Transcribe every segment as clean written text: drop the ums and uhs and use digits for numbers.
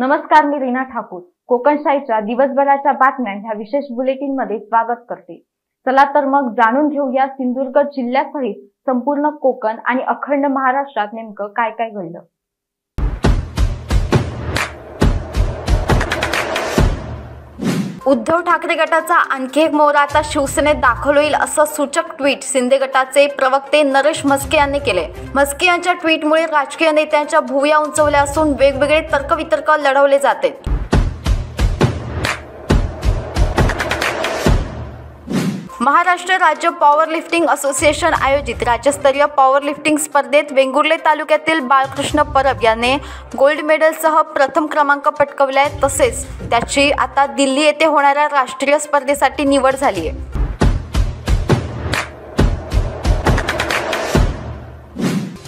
नमस्कार, मी रीना ठाकूर. कोकणशाहीच्या दिवसभराच्या बातम्या ह्या विशेष बुलेटिन मध्ये स्वागत करते. चला तर मग जाणून घेऊया सिंधुदुर्ग जिल्ह्यासहित संपूर्ण कोकण आणि अखंड महाराष्ट्रात नेमकं काय काय घडलं. उद्धव ठाकरे गटाचा आणखी एक मोहरा आता शिवसेनेत दाखल होईल असं सूचक ट्विट शिंदे गटाचे प्रवक्ते नरेश म्हस्के यांनी केले. म्हस्के यांच्या ट्विटमुळे राजकीय नेत्यांच्या भुवया उंचवल्या असून वेगवेगळे तर्कवितर्क लढवले जाते. महाराष्ट्र राज्य पॉवर लिफ्टिंग असोसिएशन आयोजित राज्यस्तरीय पॉवर लिफ्टिंग स्पर्धेत वेंगुर्ले तालुक्यातील बाळकृष्ण परब याने गोल्ड मेडलसह प्रथम क्रमांक पटकावलाय. तसेच त्याची आता दिल्ली येथे होणाऱ्या राष्ट्रीय स्पर्धेसाठी निवड झाली आहे.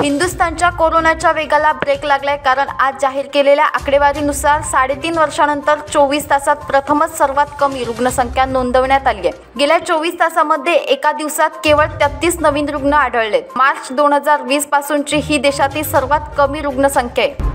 हिंदुस्थानच्या कोरोनाच्या वेगाला ब्रेक लागलाय, कारण आज जाहीर केलेल्या आकडेवारीनुसार 3.5 वर्षांनंतर 24 तासात प्रथमच सर्वात कमी रुग्णसंख्या नोंदवण्यात आली आहे. गेल्या 24 तासामध्ये एका दिवसात केवळ 33 नवीन रुग्ण आढळलेत. मार्च 2020 पासूनची ही देशातील सर्वात कमी रुग्णसंख्या आहे.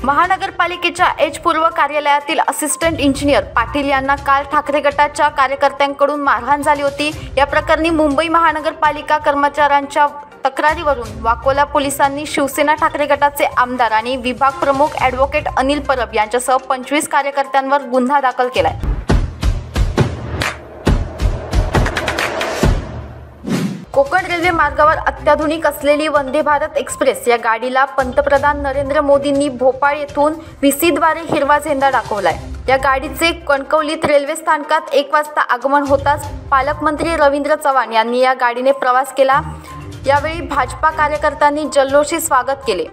महानगरपालिकेच्या एच पूर्व कार्यालयातील असिस्टंट इंजिनियर पाटील यांना काल ठाकरे गटाच्या कार्यकर्त्यांकडून मारहाण झाली होती. या प्रकरणी मुंबई महानगरपालिका कर्मचाऱ्यांच्या तक्रारीवरून वाकोला पोलिसांनी शिवसेना ठाकरे गटाचे आमदार आणि विभाग प्रमुख ॲडव्होकेट अनिल परब यांच्यासह 25 कार्यकर्त्यांवर गुन्हा दाखल केलाय. कोकण रेल्वे मार्गावर अत्याधुनिक असलेली वंदे भारत एक्सप्रेस या गाडीला पंतप्रधान नरेंद्र मोदींनी भोपाळ येथून व्हीसीद्वारे हिरवा झेंडा दाखवलाय. या गाडीचे कणकवलीत रेल्वे स्थानकात 1 वाजता आगमन होताच पालकमंत्री रवींद्र चव्हाण यांनी या गाडीने प्रवास केला. यावेळी भाजपा कार्यकर्त्यांनी जल्लोषी स्वागत केले.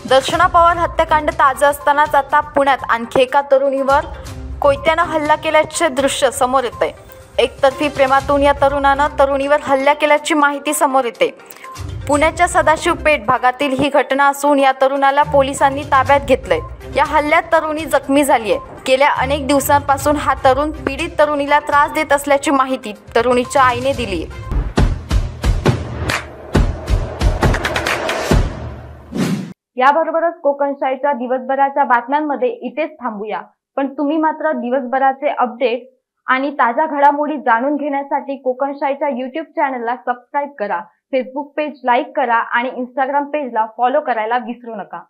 दर्शना पवार हत्याकांड ताजं असतानाच आता पुण्यात आणखी एका तरुणीवर कोयत्यानं हल्ला केल्याचे दृश्य समोर येते. एकतर्फी प्रेमातून या तरुणीवर हल्ला केल्याची माहिती समोर येते. पुण्याच्या सदाशिव पेठ भागातील ही घटना असून या तरुणाला पोलिसांनी ताब्यात घेतलंय. या हल्ल्यात तरुणी जखमी झाली आहे. गेल्या अनेक दिवसांपासून हा तरुण पीडित तरुणीला त्रास देत असल्याची माहिती तरुणीच्या आईने दिली आहे. याबरोबरच कोकणशाहीच्या दिवसभराच्या बातम्यांमध्ये इथेच थांबूया. पण तुम्ही मात्र दिवसभराचे अपडेट आणि ताज्या घडामोडी जाणून घेण्यासाठी कोकणशाहीच्या YouTube चॅनलला सबस्क्राईब करा, फेसबुक पेज लाईक करा आणि Instagram पेजला फॉलो करायला विसरू नका.